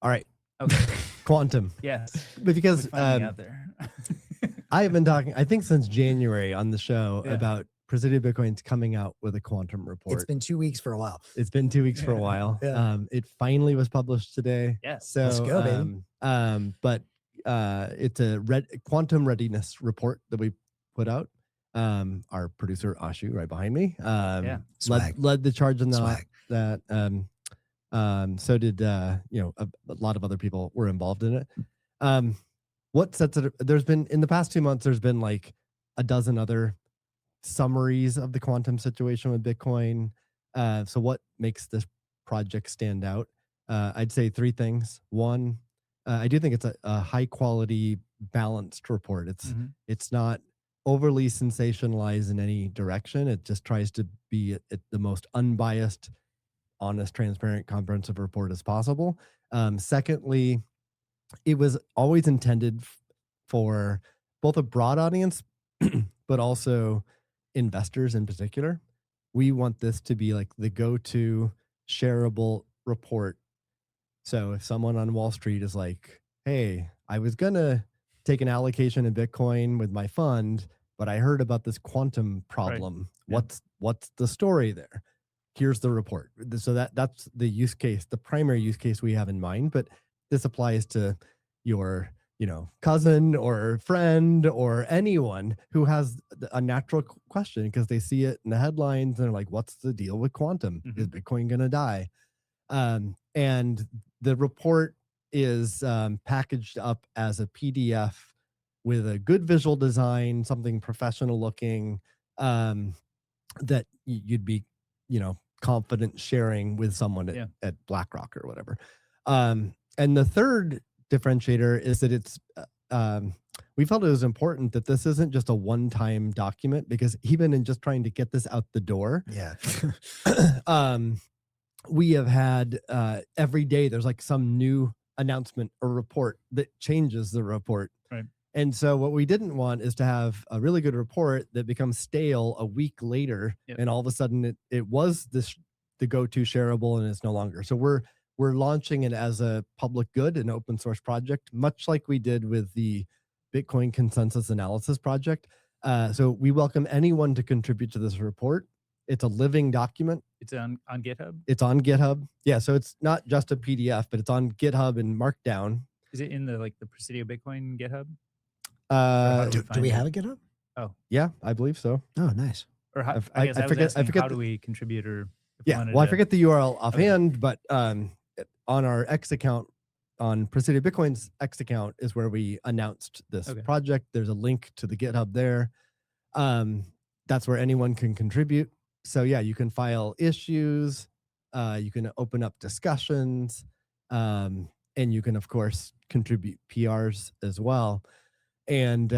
All right. Okay. Quantum. Yes. Because Out there. I have been talking, I think since January on the show about Presidio Bitcoin's coming out with a quantum report. It's been 2 weeks for a while. It's been 2 weeks for a while. Yeah. It finally was published today. Yes. So, let's go, baby. But it's a quantum readiness report that we put out. Our producer Ashu, right behind me, led the charge on that. So did a lot of other people were involved in it. What sets it? There's been in the past 2 months. There's been like a dozen other summaries of the quantum situation with Bitcoin. So what makes this project stand out? I'd say 3 things. One, I do think it's a high quality, balanced report. It's not overly sensationalized in any direction. It just tries to be the most unbiased, honest, transparent, comprehensive report as possible. Secondly, it was always intended for both a broad audience, but also investors in particular. We want this to be like the go-to shareable report. So if someone on Wall Street is like, hey, I was going to take an allocation in Bitcoin with my fund, but I heard about this quantum problem. Right. What's the story there? Here's the report. So that's the use case, the primary use case we have in mind, but this applies to your, cousin or friend or anyone who has a natural question because they see it in the headlines and they're like, what's the deal with quantum? Is Bitcoin going to die? And the report is packaged up as a PDF with a good visual design, something professional looking, that you'd be, confident sharing with someone at BlackRock or whatever. And the third differentiator is that it's, we felt it was important that this isn't just a one-time document, because even in just trying to get this out the door, we have had every day there's like some new announcement or report that changes the report. Right. And so what we didn't want is to have a really good report that becomes stale a week later, and all of a sudden it was the go-to shareable and it's no longer. So we're launching it as a public good, an open source project, much like we did with the Bitcoin Consensus Analysis project. So we welcome anyone to contribute to this report. It's a living document. It's on GitHub? It's on GitHub. Yeah, so it's not just a PDF, but it's on GitHub in Markdown. Is it in the Presidio Bitcoin GitHub? Do we have a GitHub? Oh, yeah, I believe so. Oh, nice. Or I forget. How do we contribute? Or I forget the URL offhand, but on our X account, on Presidio Bitcoin's X account is where we announced this project. There's a link to the GitHub there. That's where anyone can contribute. So yeah, you can file issues, you can open up discussions, and you can of course contribute PRs as well. And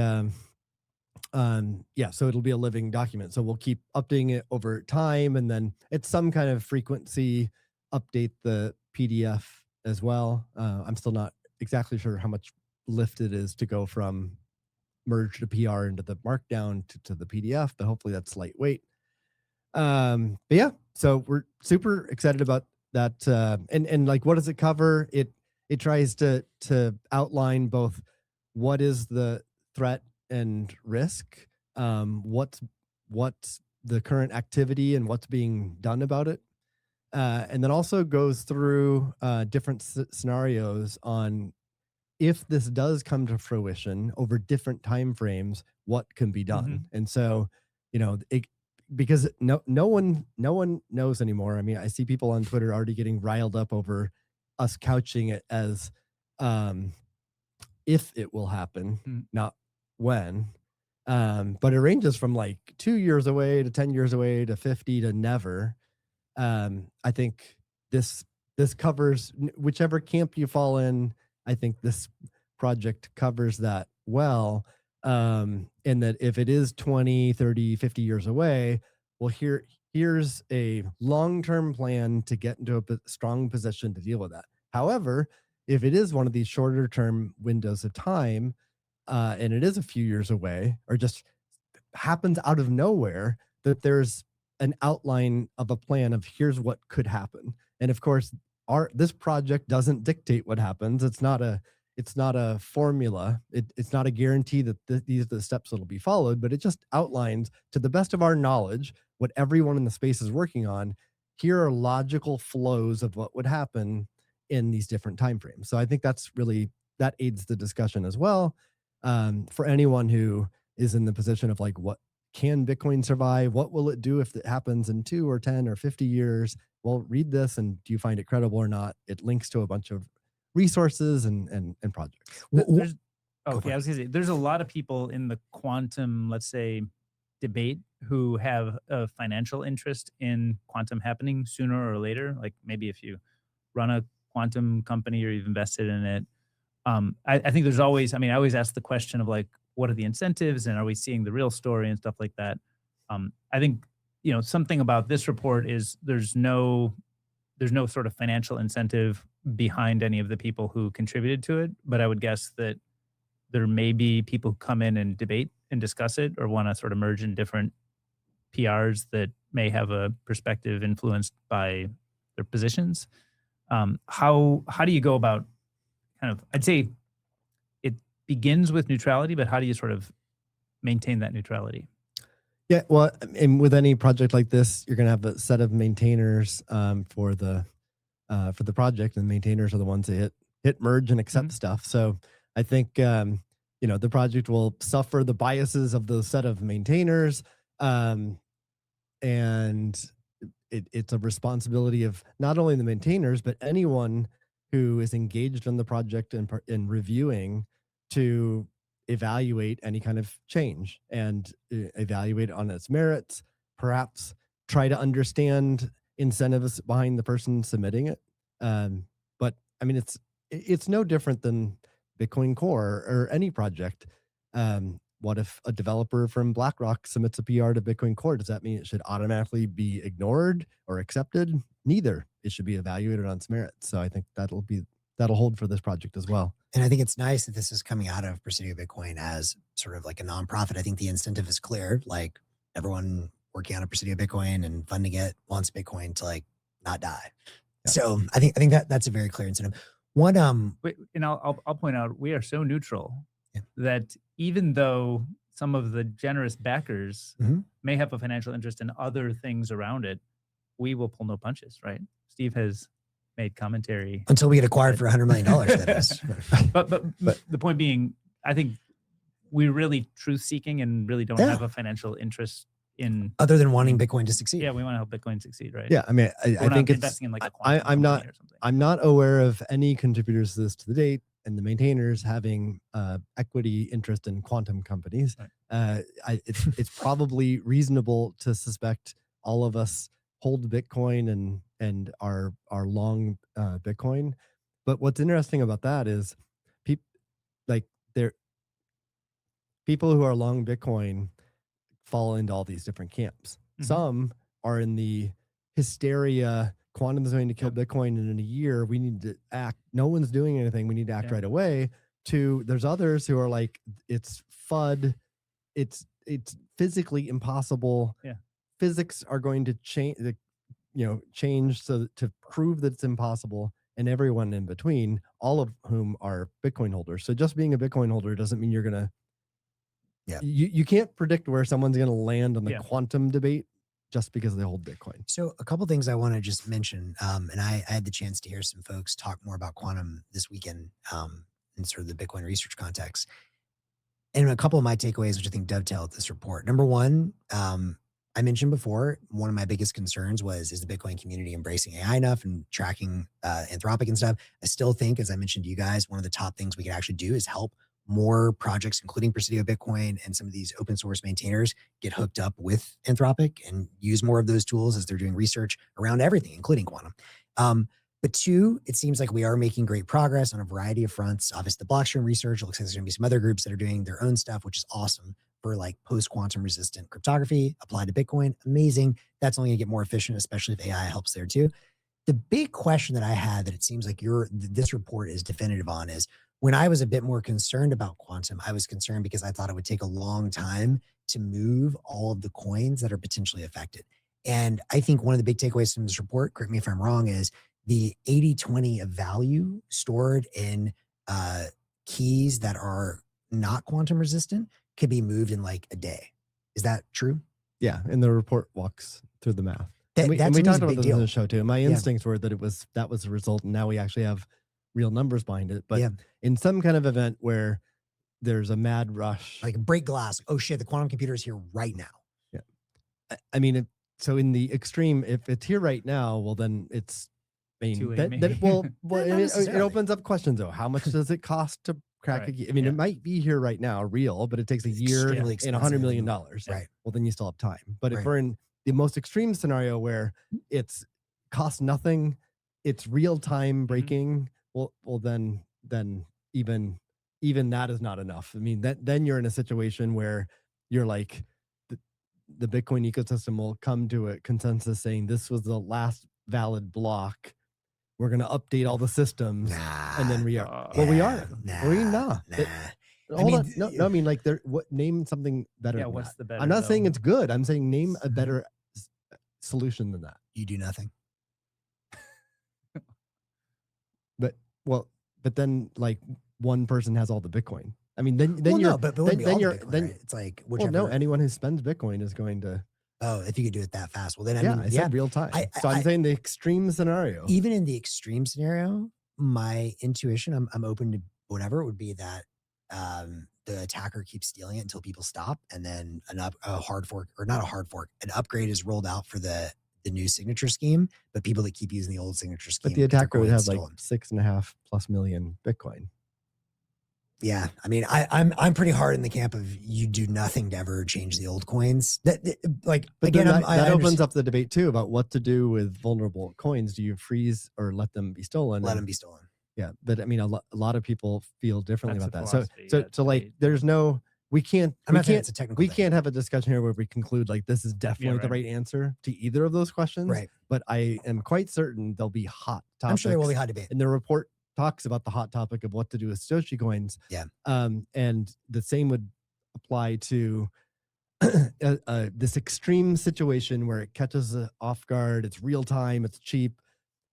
so it'll be a living document. So we'll keep updating it over time, and then at some kind of frequency, update the PDF as well. I'm still not exactly sure how much lift it is to go from merge the PR into the Markdown to the PDF, but hopefully that's lightweight. But yeah, so we're super excited about that. And like, what does it cover? It tries to outline both what is the threat and risk, what's the current activity and what's being done about it, and then also goes through different scenarios on if this does come to fruition over different time frames, what can be done. And so, because no one knows anymore. I mean, I see people on Twitter already getting riled up over us couching it as if it will happen, not when. But it ranges from like 2 years away to 10 years away to 50 to never. I think this covers whichever camp you fall in. I think this project covers that well. And that if it is 20, 30, 50 years away, well, here's a long-term plan to get into a strong position to deal with that. However, if it is one of these shorter term windows of time, and it is a few years away, or just happens out of nowhere, that there's an outline of a plan of here's what could happen. And of course, this project doesn't dictate what happens. It's not a formula. It's not a guarantee that these are the steps that'll be followed, but it just outlines, to the best of our knowledge, what everyone in the space is working on. Here are logical flows of what would happen in these different timeframes. So I think that aids the discussion as well. For anyone who is in the position of like, what can Bitcoin survive? What will it do if it happens in 2 or 10 or 50 years? Well, read this, and do you find it credible or not? It links to a bunch of resources and projects. I was gonna say, there's a lot of people in the quantum, let's say, debate who have a financial interest in quantum happening sooner or later. Like maybe if you run a quantum company or you've invested in it. I think there's always, I always ask the question of like, what are the incentives and are we seeing the real story and stuff like that? I think, something about this report is there's no sort of financial incentive behind any of the people who contributed to it. But I would guess that there may be people who come in and debate and discuss it or want to sort of merge in different PRs that may have a perspective influenced by their positions. How do you go about kind of, I'd say it begins with neutrality, but how do you sort of maintain that neutrality? Yeah, well, and with any project like this, you're going to have a set of maintainers for the project, and maintainers are the ones that hit merge and accept stuff. So I think the project will suffer the biases of the set of maintainers, and it's a responsibility of not only the maintainers but anyone who is engaged in the project and in reviewing to evaluate any kind of change and evaluate on its merits, perhaps try to understand incentives behind the person submitting it. But it's no different than Bitcoin Core or any project. What if a developer from BlackRock submits a PR to Bitcoin Core? Does that mean it should automatically be ignored or accepted? Neither. It should be evaluated on its merits. So I think that'll hold for this project as well. And I think it's nice that this is coming out of Presidio Bitcoin as sort of like a nonprofit. I think the incentive is clear. Like everyone working on a Presidio Bitcoin and funding it wants Bitcoin to like not die. Yeah. So I think that's a very clear incentive. One and I'll point out, we are so neutral that even though some of the generous backers may have a financial interest in other things around it, we will pull no punches, right? Steve has made commentary until we get acquired for $100 million. That is. but the point being, I think we're really truth seeking and really don't have a financial interest in other than wanting Bitcoin to succeed. Yeah, we want to help Bitcoin succeed, right? Yeah, I think it's investing in like a quantum I'm not or something. I'm not aware of any contributors to this to the date, and the maintainers having equity interest in quantum companies. Right. It's probably reasonable to suspect all of us hold Bitcoin and are long Bitcoin. But what's interesting about that is people who are long Bitcoin fall into all these different camps. Some are in the hysteria, quantum is going to kill Bitcoin, and in a year we need to act. No one's doing anything. We need to act right away. There's others who are like, it's FUD. It's physically impossible. Yeah. Physics are going to change so to prove that it's impossible, and everyone in between, all of whom are Bitcoin holders. So just being a Bitcoin holder doesn't mean you're going to, you can't predict where someone's going to land on the quantum debate just because they hold Bitcoin. So a couple things I want to just mention, and I had the chance to hear some folks talk more about quantum this weekend in sort of the Bitcoin research context. And a couple of my takeaways, which I think dovetail with this report. Number one, I mentioned before, one of my biggest concerns is the Bitcoin community embracing AI enough and tracking Anthropic and stuff? I still think, as I mentioned to you guys, one of the top things we could actually do is help more projects, including Presidio Bitcoin and some of these open source maintainers, get hooked up with Anthropic and use more of those tools as they're doing research around everything, including quantum. But two, it seems like we are making great progress on a variety of fronts. Obviously, the blockchain research, it looks like there's going to be some other groups that are doing their own stuff, which is awesome for like post-quantum resistant cryptography applied to Bitcoin. Amazing. That's only going to get more efficient, especially if AI helps there too. The big question that I had that it seems like this report is definitive on is, when I was a bit more concerned about quantum, I was concerned because I thought it would take a long time to move all of the coins that are potentially affected. And I think one of the big takeaways from this report, correct me if I'm wrong, is the 80-20 of value stored in keys that are not quantum resistant could be moved in like a day. Is that true? Yeah, and the report walks through the math. That, and we talked about this in the show too. My instincts were that that was the result, and now we actually have real numbers behind it. But in some kind of event where there's a mad rush, like break glass, oh shit, the quantum computer is here right now. Yeah, I mean, so in the extreme, if it's here right now, well, then it's. I mean, it opens up questions though. How much does it cost to crack a key? I mean, it might be here right now, real, but it takes a year and $100 million. Right. Well, then you still have time. But if we're in the most extreme scenario where it's costs nothing, it's real time breaking. Well, then even that is not enough. I mean, then you're in a situation where you're like, the Bitcoin ecosystem will come to a consensus saying this was the last valid block. We're going to update all the systems and then we are. Well, we are. Hold on. No, I mean, like, name something better. Yeah, what's the better? I'm not saying it's good. I'm saying name a better solution than that. You do nothing. But then like one person has all the Bitcoin. I mean, then you're it's like whichever. Well, no, anyone who spends Bitcoin is going to. Oh, if you could do it that fast. Well, then I said real time. I'm saying the extreme scenario. Even in the extreme scenario, my intuition, I'm open to whatever it would be that the attacker keeps stealing it until people stop, and then a hard fork, or not a hard fork, an upgrade is rolled out for the new signature scheme, but people that keep using the old signature scheme. But the attacker would have like 6.5+ million Bitcoin. Yeah, I mean, I'm pretty hard in the camp of you do nothing to ever change the old coins. That opens up the debate too about what to do with vulnerable coins. Do you freeze or let them be stolen? Let them be stolen. Yeah, but I mean, a lot of people feel differently about that. So like, there's no. We can't have a discussion here where we conclude like this is definitely the right answer to either of those questions. Right. But I am quite certain there'll be hot topics. I'm sure there will be hot debate. And the report talks about the hot topic of what to do with Satoshi coins. Yeah. And the same would apply to this extreme situation where it catches off guard. It's real time. It's cheap.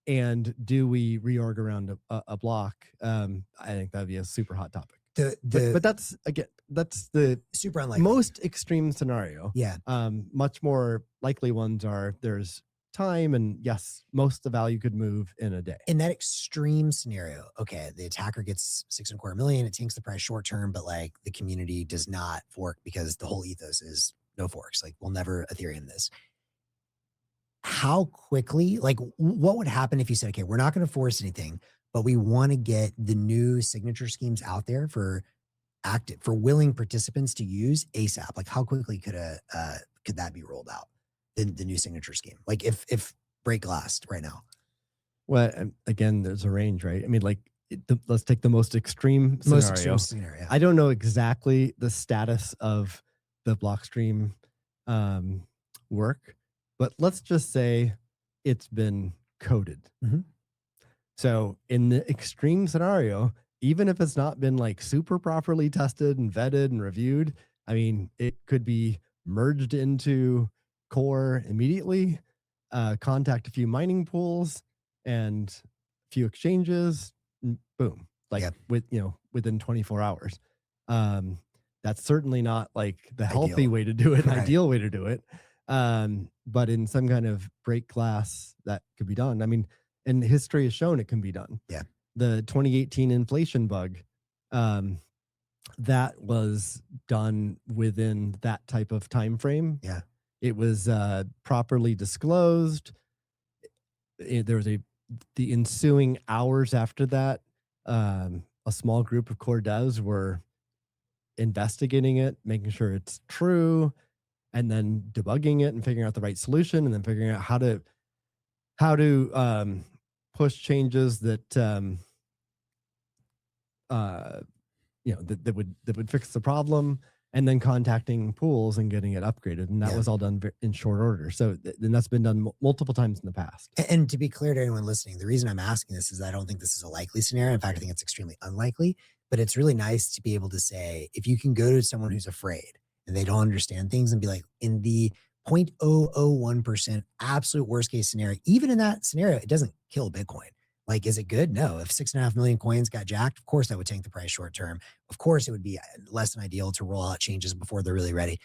And do we reorg around a block? I think that'd be a super hot topic. But that's the super unlikely most extreme scenario. Yeah. Much more likely ones are there's time, and yes, most of the value could move in a day. In that extreme scenario, okay, the attacker gets 6.25 million, it tanks the price short term, but like the community does not fork because the whole ethos is no forks. Like, we'll never Ethereum this. How quickly, like, what would happen if you said, okay, we're not going to force anything, but we want to get the new signature schemes out there for willing participants to use ASAP? Like, how quickly could that be rolled out? The new signature scheme, like if break glass right now. Well, again, there's a range, right? I mean, like, let's take the most extreme scenario. I don't know exactly the status of the Blockstream work, but let's just say it's been coded. So in the extreme scenario, even if it's not been like super properly tested and vetted and reviewed, I mean, it could be merged into core immediately, contact a few mining pools and a few exchanges, and boom, like within 24 hours. That's certainly not like the healthy way to do it, ideal way to do it. But in some kind of break glass, that could be done. I mean, and history has shown it can be done. Yeah. The 2018 inflation bug, that was done within that type of time frame. Yeah. It was properly disclosed. There was the ensuing hours after that, a small group of core devs were investigating it, making sure it's true, and then debugging it and figuring out the right solution, and then figuring out how to push changes that that would fix the problem, and then contacting pools and getting it upgraded. And that was all done in short order. So then that's been done multiple times in the past. And to be clear to anyone listening, the reason I'm asking this is I don't think this is a likely scenario. In fact, I think it's extremely unlikely, but it's really nice to be able to say, if you can go to someone who's afraid and they don't understand things and be like, in the 0.001% absolute worst case scenario. Even in that scenario, it doesn't kill Bitcoin. Like, is it good? No. If 6.5 million coins got jacked, of course that would tank the price short term. Of course, it would be less than ideal to roll out changes before they're really ready.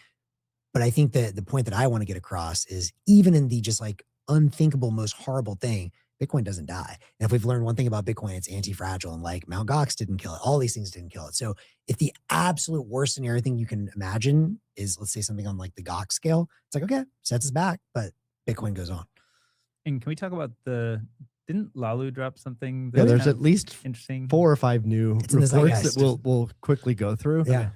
But I think that the point that I want to get across is even in the just like unthinkable, most horrible thing, Bitcoin doesn't die. And if we've learned one thing about Bitcoin, it's anti-fragile, and like Mt. Gox didn't kill it. All these things didn't kill it. So if the absolute worst scenario thing you can imagine is, let's say, something on like the Gox scale, it's like, okay, sets us back, but Bitcoin goes on. And can we talk about didn't Lalu drop something? Yeah, there's at least interesting 4 or 5 new reports that we'll quickly go through. Yeah.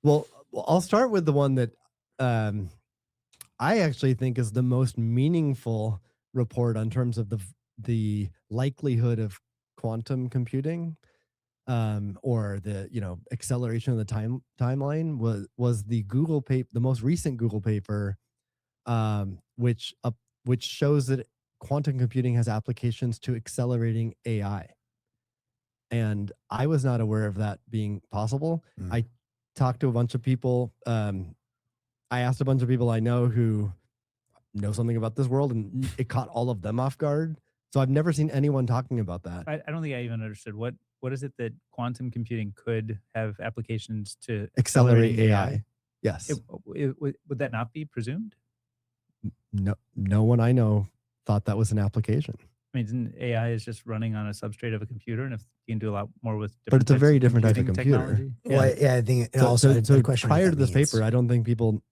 Well, I'll start with the one that I actually think is the most meaningful report on terms of the likelihood of quantum computing, or the acceleration of the timeline was the Google paper, the most recent Google paper, which shows that quantum computing has applications to accelerating AI. And I was not aware of that being possible. I talked to a bunch of people. I asked a bunch of people I know who know something about this world, and it caught all of them off guard. So I've never seen anyone talking about that. I don't think I even understood what is it that quantum computing could have applications to accelerate AI. Yes. Would that not be presumed? No one I know thought that was an application. I mean, isn't AI is just running on a substrate of a computer, and if you can do a lot more with but it's a very different type of computer. Technology. Well, yeah, I think so prior to this paper, I don't think people.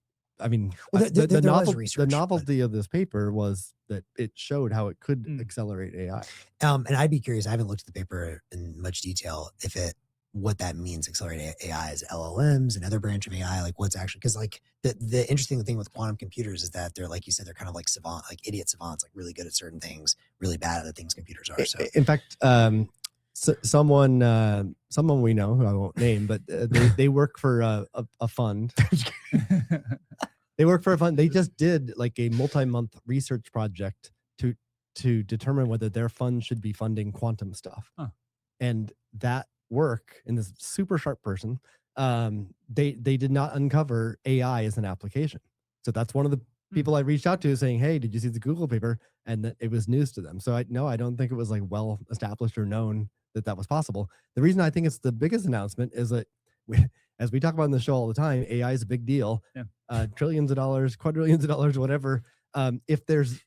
I mean, the novelty of this paper was that it showed how it could accelerate AI. And I'd be curious. I haven't looked at the paper in much detail. What that means, accelerate AI, is LLMs, another branch of AI, like what's actually, because like the interesting thing with quantum computers is that they're, like you said, they're kind of like idiot savants, like really good at certain things, really bad at the things computers are. So in fact, someone we know, who I won't name, but they work for a fund. They work for a fund. They just did like a multi-month research project to determine whether their fund should be funding quantum stuff. And that work, and this super sharp person, they did not uncover AI as an application. So that's one of the people I reached out to saying, hey, did you see the Google paper? And that it was news to them. So I don't think it was like well established or known that was possible. The reason I think it's the biggest announcement is that as we talk about in the show all the time, AI is a big deal. Yeah. Trillions of dollars, quadrillions of dollars, whatever. If there's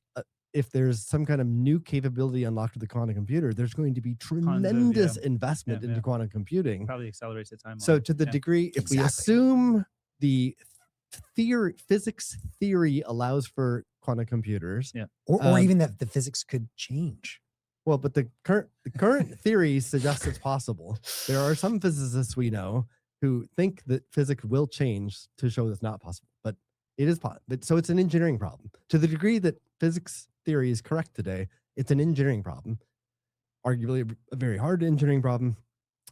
some kind of new capability unlocked with the quantum computer, there's going to be tremendous investment into quantum computing. Probably accelerates the timeline. So to the degree, if we assume the physics theory allows for quantum computers, or even that the physics could change. Well, but the current theory suggests it's possible. There are some physicists we know who think that physics will change to show it's not possible, but it is possible. So it's an engineering problem. To the degree that physics theory is correct today, it's an engineering problem, arguably a very hard engineering problem.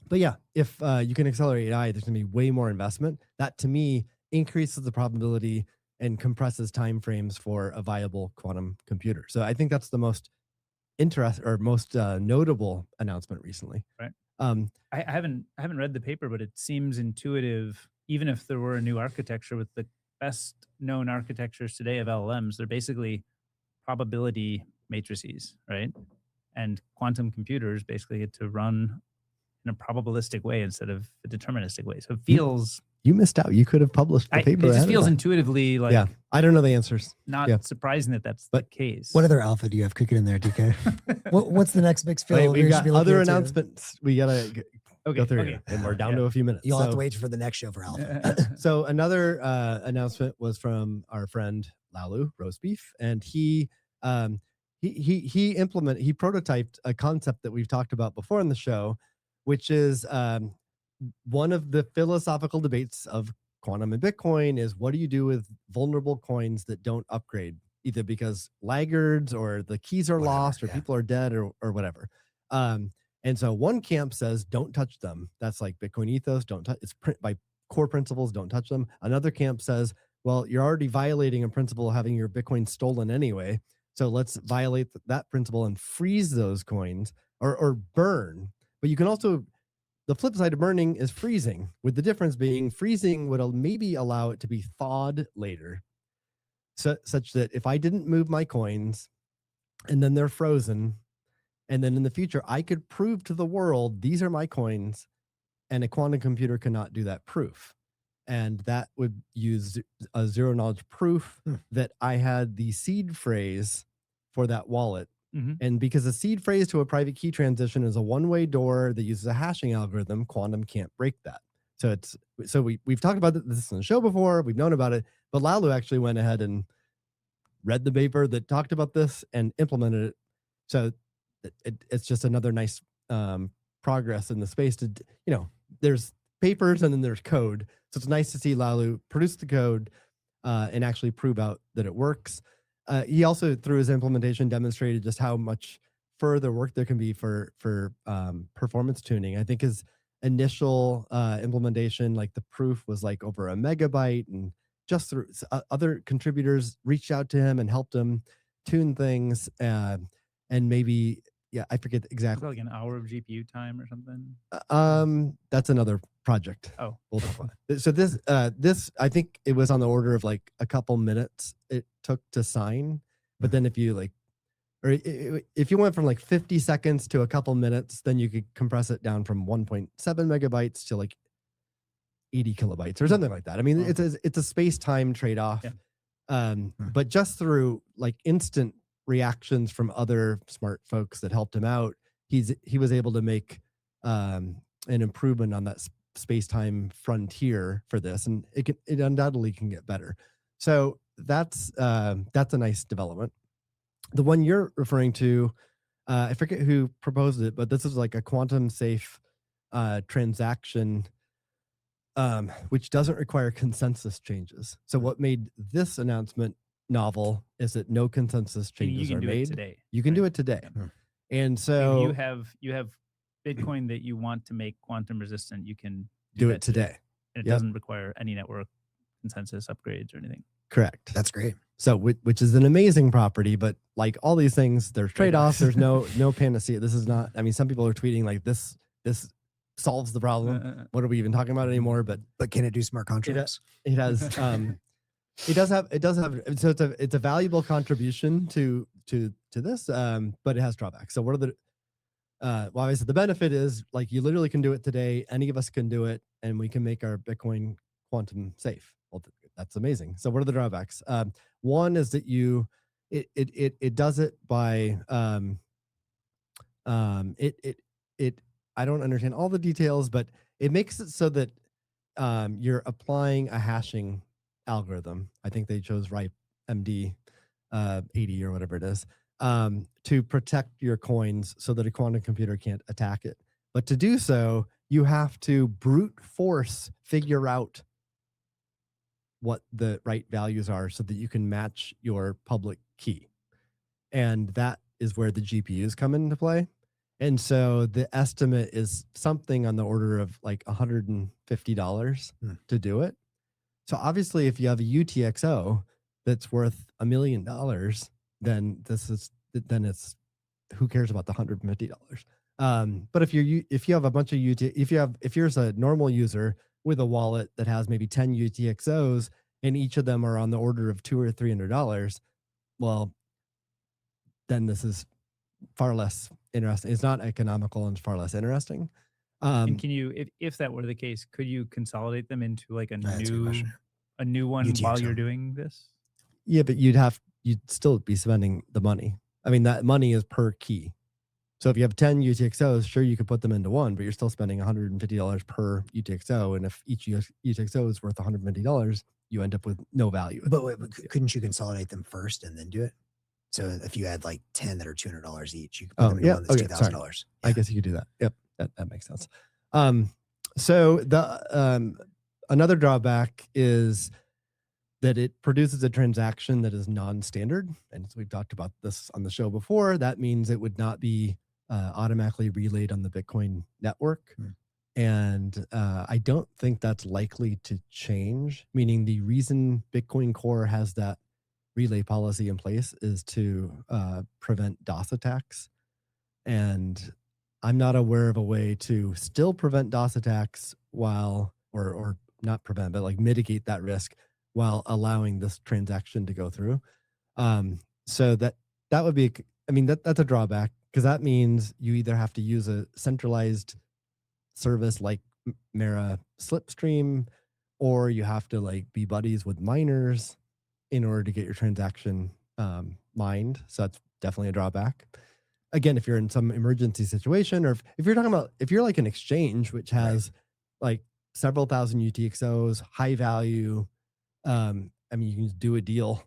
But yeah, if you can accelerate AI, there's going to be way more investment. That to me increases the probability and compresses timeframes for a viable quantum computer. So I think that's the most notable announcement recently. Right. I haven't read the paper, but it seems intuitive. Even if there were a new architecture, with the best known architectures today of LLMs, they're basically probability matrices, right? And quantum computers basically get to run in a probabilistic way instead of a deterministic way. So it feels... You missed out. You could have published the paper. It just feels intuitively like... Yeah, I don't know the answers. Not surprising that that's the case. What other alpha do you have cooking in there, DK? What's the next big spill? We've got other announcements. We got to go through, and we're down to a few minutes. You'll have to wait for the next show for alpha. So another announcement was from our friend Lalu, roast beef, and he prototyped a concept that we've talked about before in the show, which is one of the philosophical debates of quantum and Bitcoin is, what do you do with vulnerable coins that don't upgrade, either because laggards or the keys are lost or people are dead or whatever. And so one camp says, don't touch them. That's like Bitcoin ethos. Don't touch. It's by core principles. Don't touch them. Another camp says, well, you're already violating a principle of having your Bitcoin stolen anyway. So let's violate that principle and freeze those coins or burn. But you can also, the flip side of burning is freezing, with the difference being freezing would maybe allow it to be thawed later. such that if I didn't move my coins and then they're frozen, and then in the future, I could prove to the world, these are my coins, and a quantum computer cannot do that proof. And that would use a zero knowledge proof that I had the seed phrase for that wallet. And because the seed phrase to a private key transition is a one-way door that uses a hashing algorithm, quantum can't break that. So we've talked about this on the show before, we've known about it, but Lalu actually went ahead and read the paper that talked about this and implemented it. So it's just another nice progress in the space to, there's papers and then there's code. So it's nice to see Lalu produce the code and actually prove out that it works. He also, through his implementation, demonstrated just how much further work there can be for performance tuning. I think his initial implementation, like the proof was like over a megabyte, and just through other contributors reached out to him and helped him tune things. And maybe, I forget exactly. Like an hour of GPU time or something. That's another project. Oh, so this I think it was on the order of like a couple minutes it took to sign, but then if you if you went from like 50 seconds to a couple minutes, then you could compress it down from 1.7 megabytes to like 80 kilobytes or something like that. I mean, it's a space-time trade-off. But just through like instant reactions from other smart folks that helped him out, he was able to make an improvement on that space-time frontier for this, and it undoubtedly can get better. So that's a nice development. The one you're referring to, I forget who proposed it, but this is like a quantum safe transaction, which doesn't require consensus changes. So what made this announcement novel is that no consensus changes are made today. You can do it today. And so you have Bitcoin that you want to make quantum resistant, you can do it today. And it doesn't require any network consensus upgrades or anything. Correct. That's great. So, which is an amazing property, but like all these things, there's trade-offs. There's no panacea. This is not, I mean, some people are tweeting like this solves the problem. What are we even talking about anymore? But can it do smart contracts? It has, it does have, so it's a valuable contribution to this, but it has drawbacks. So what are the, well, obviously the benefit is like you literally can do it today. Any of us can do it, and we can make our Bitcoin quantum safe. Well, that's amazing. So what are the drawbacks? One is that it does it by I don't understand all the details, but it makes it so that you're applying a hashing algorithm. I think they chose RIPE MD 80 or whatever it is, to protect your coins so that a quantum computer can't attack it. But to do so, you have to brute force figure out what the right values are so that you can match your public key. And that is where the GPUs come into play. And so the estimate is something on the order of like $150 to do it. So obviously, if you have a UTXO that's worth $1 million, then it's who cares about the $150? But if you have a bunch of if you're a normal user with a wallet that has maybe 10 UTXOs and each of them are on the order of $200 or $300, well, then this is far less interesting. It's not economical and far less interesting. And can you, if that were the case, could you consolidate them into like a new one UTXO while you're doing this? Yeah, but you'd still be spending the money. I mean, that money is per key. So if you have 10 UTXOs, sure, you could put them into one, but you're still spending $150 per UTXO. And if each UTXO is worth $150, you end up with no value. But couldn't you consolidate them first and then do it? So if you had like 10 that are $200 each, you could put them into one that's $2,000. Yeah. I guess you could do that. Yep, that makes sense. So the another drawback is that it produces a transaction that is non-standard. And as we've talked about this on the show before, that means it would not be automatically relayed on the Bitcoin network. And I don't think that's likely to change, meaning the reason Bitcoin Core has that relay policy in place is to prevent DOS attacks. And I'm not aware of a way to still prevent DOS attacks or not prevent, but like mitigate that risk while allowing this transaction to go through. So that would be, I mean, that's a drawback, because that means you either have to use a centralized service like Mara Slipstream, or you have to like be buddies with miners in order to get your transaction mined. So that's definitely a drawback. Again, if you're in some emergency situation, or if you're talking about, if you're like an exchange which has like several thousand UTXOs, high value, I mean, you can just do a deal.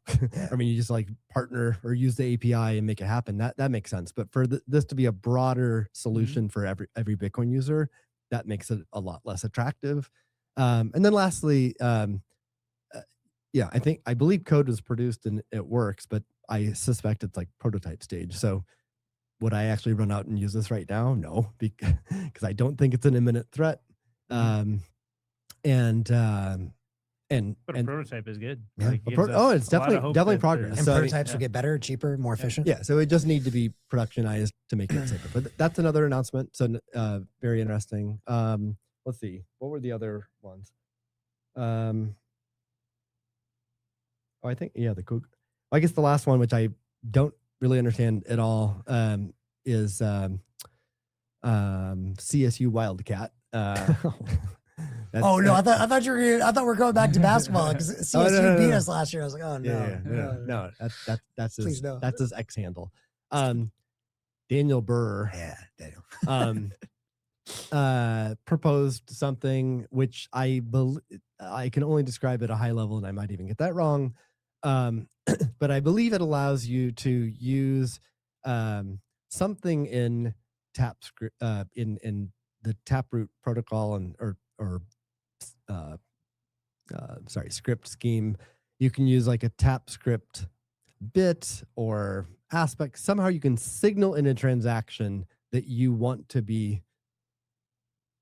I mean, you just like partner or use the API and make it happen. That makes sense. But for this to be a broader solution for every Bitcoin user, that makes it a lot less attractive. And then lastly, yeah, I believe code was produced and it works, but I suspect it's like prototype stage. So would I actually run out and use this right now? No, because I don't think it's an imminent threat. And but a prototype is good. Yeah. Like, it's definitely progress. And so prototypes will get better, cheaper, more efficient. Yeah, so it just need to be productionized to make it safer. But that's another announcement. So very interesting. Let's see, what were the other ones? I think I guess the last one, which I don't really understand at all, is CSU Wildcat. Oh no! I thought you were. I thought we were going back to basketball because CSU beat us last year. I was like, oh no, no. That's his. Please no. That's his X handle. Daniel Burr. Daniel. Proposed something which I can only describe at a high level, and I might even get that wrong. But I believe it allows you to use something in TapScript in the Taproot protocol script scheme. You can use like a TapScript bit or aspect. Somehow you can signal in a transaction that you want to be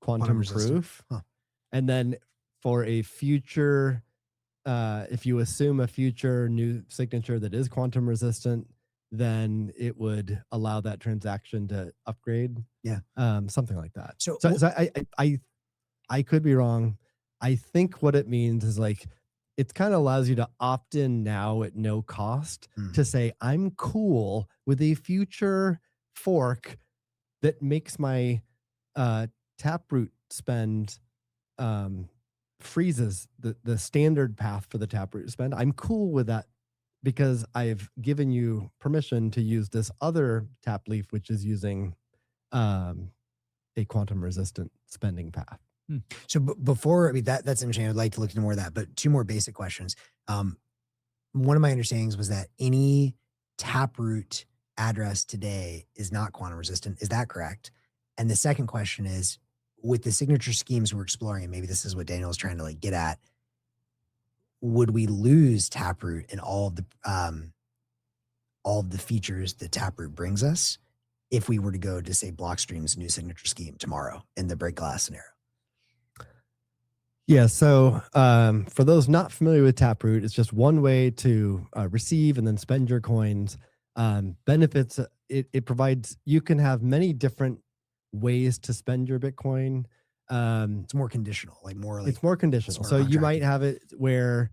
quantum proof. And then for a future, if you assume a future new signature that is quantum resistant, then it would allow that transaction to upgrade. Yeah. Something like that. So I could be wrong. I think what it means is like, it kind of allows you to opt in now at no cost to say, I'm cool with a future fork that makes my Taproot spend freezes the standard path for the Taproot spend. I'm cool with that because I've given you permission to use this other tap leaf, which is using a quantum resistant spending path. So before, I mean, that's interesting. I'd like to look into more of that, but two more basic questions. One of my understandings was that any Taproot address today is not quantum resistant. Is that correct? And the second question is, with the signature schemes we're exploring, and maybe this is what Daniel is trying to like get at, would we lose Taproot and all of the features that Taproot brings us if we were to go to say Blockstream's new signature scheme tomorrow in the break glass scenario? Yeah, so for those not familiar with Taproot, it's just one way to receive and then spend your coins. Benefits, it provides, you can have many different ways to spend your Bitcoin. It's more conditional, it's more conditional. So you might have it where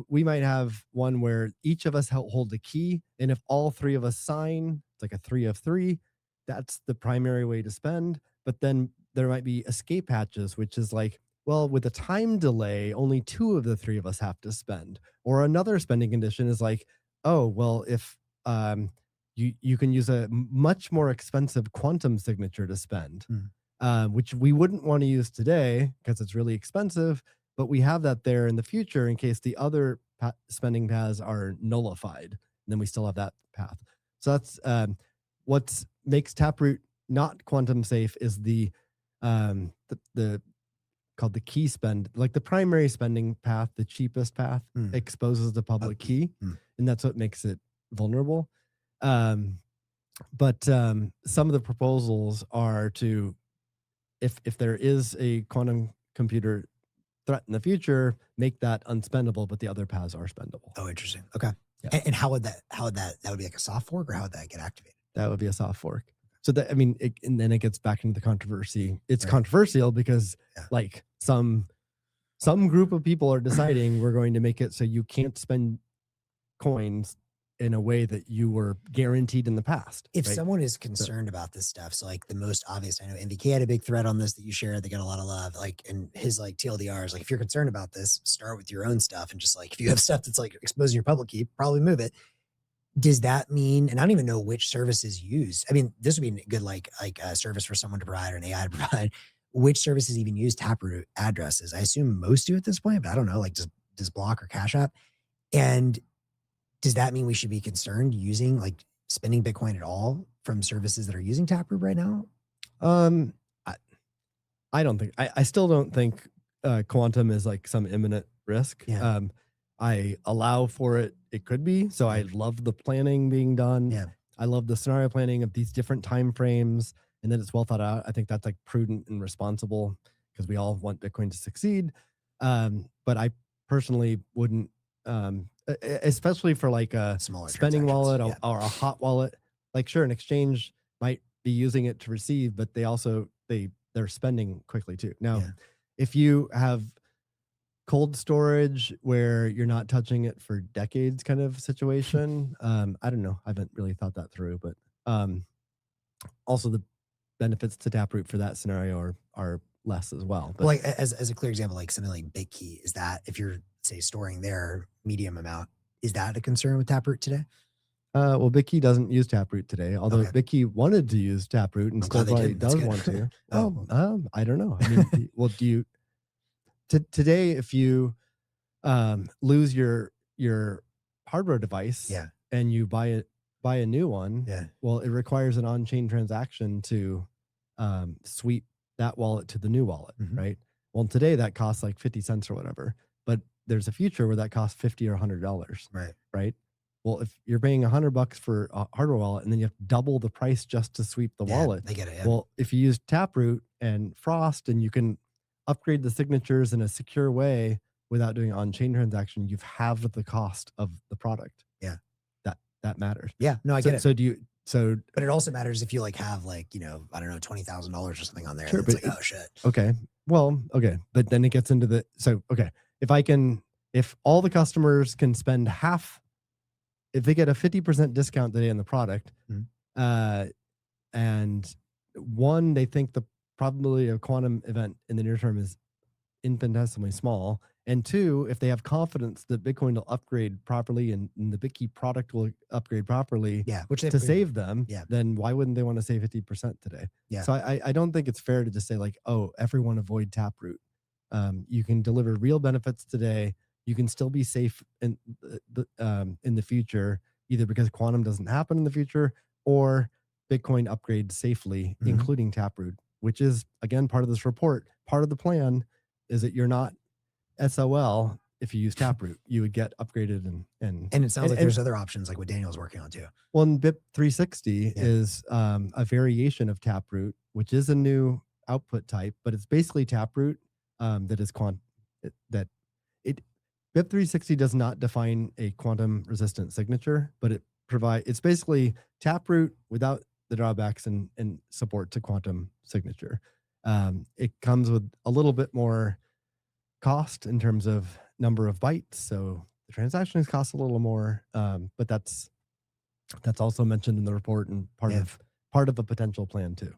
we might have one where each of us hold a key, and if all three of us sign, it's like a 3 of 3, that's the primary way to spend. But then there might be escape hatches, which is like, well, with a time delay, only 2 of the 3 of us have to spend. Or another spending condition is like, oh, well, if you can use a much more expensive quantum signature to spend, which we wouldn't want to use today because it's really expensive, but we have that there in the future in case the other spending paths are nullified. And then we still have that path. So that's what makes Taproot not quantum safe is the called the key spend, like the primary spending path, the cheapest path exposes the public key, and that's what makes it vulnerable. But some of the proposals are to, if there is a quantum computer threat in the future, make that unspendable, but the other paths are spendable. Oh, interesting. Okay. Yeah. And how would that would be like a soft fork, or how would that get activated? That would be a soft fork. So that, I mean, and then it gets back into the controversy. It's controversial because like some some group of people are deciding we're going to make it so you can't spend coins in a way that you were guaranteed in the past. If right? someone is concerned about this stuff, so like the most obvious, I know MVK had a big thread on this that you shared. They got a lot of love. Like, and his like TLDR is like, if you're concerned about this, start with your own stuff. And just like, if you have stuff that's like exposing your public key, probably move it. Does that mean, and I don't even know which services use. I mean, this would be a good like a service for someone to provide or an AI to provide. Which services even use Taproot addresses? I assume most do at this point, but I don't know. Like, does Block or Cash App? And does that mean we should be concerned using like spending Bitcoin at all from services that are using Taproot right now? I don't think, I still don't think quantum is like some imminent risk. Yeah. I allow for it. It could be. So I love the planning being done. Yeah. I love the scenario planning of these different time frames, and then it's well thought out. I think that's like prudent and responsible because we all want Bitcoin to succeed. But I personally wouldn't, especially for like a Smaller spending wallet yeah. or a hot wallet. Like, sure, an exchange might be using it to receive, but they also they're spending quickly too. Now, Yeah. if you have cold storage where you're not touching it for decades kind of situation, I don't know. I haven't really thought that through, but also the benefits to Taproot for that scenario are less as well. But well, like as a clear example, like something like BitKey, is that if you're say storing their medium amount, is that a concern with Taproot today? Well, BitKey doesn't use Taproot today, although BitKey wanted to use Taproot and still probably does want to. Well, I don't know. I mean, well, do you today if you lose your hardware device Yeah. and you buy a new one, Yeah. well, it requires an on-chain transaction to sweep that wallet to the new wallet, right? Well, today that costs like 50 cents or whatever, but there's a future where that costs $50 or $100, right? Well, if you're paying $100 for a hardware wallet and then you have to double the price just to sweep the wallet, they get it. Yeah. well, if you use Taproot and Frost and you can upgrade the signatures in a secure way without doing on-chain transaction, you've halved the cost of the product. Yeah. That matters. Yeah. No, I get it. But it also matters if you like have like, you know, I don't know, $20,000 or something on there. Sure, it's like, oh shit. Okay. Well, okay. But then it gets into if all the customers can spend half, if they get a 50% discount today on the product, and one, they think the probability of quantum event in the near term is infinitesimally small, and two, if they have confidence that Bitcoin will upgrade properly and the BitKey product will upgrade properly, which to save them, then why wouldn't they want to save 50% today? Yeah. So I don't think it's fair to just say like, oh, everyone avoid Taproot. You can deliver real benefits today. You can still be safe in the future, either because quantum doesn't happen in the future or Bitcoin upgrades safely, including Taproot, which is again part of this report. Part of the plan is that you're not SOL if you use Taproot. You would get upgraded and it sounds like there's other options like what Daniel's working on too. Well, and BIP 360 is a variation of Taproot, which is a new output type, but it's basically Taproot that is BIP 360 does not define a quantum resistant signature, but it's basically Taproot without the drawbacks and support to quantum signature. It comes with a little bit more cost in terms of number of bytes, so the transactions cost a little more, but that's also mentioned in the report and part of a potential plan too.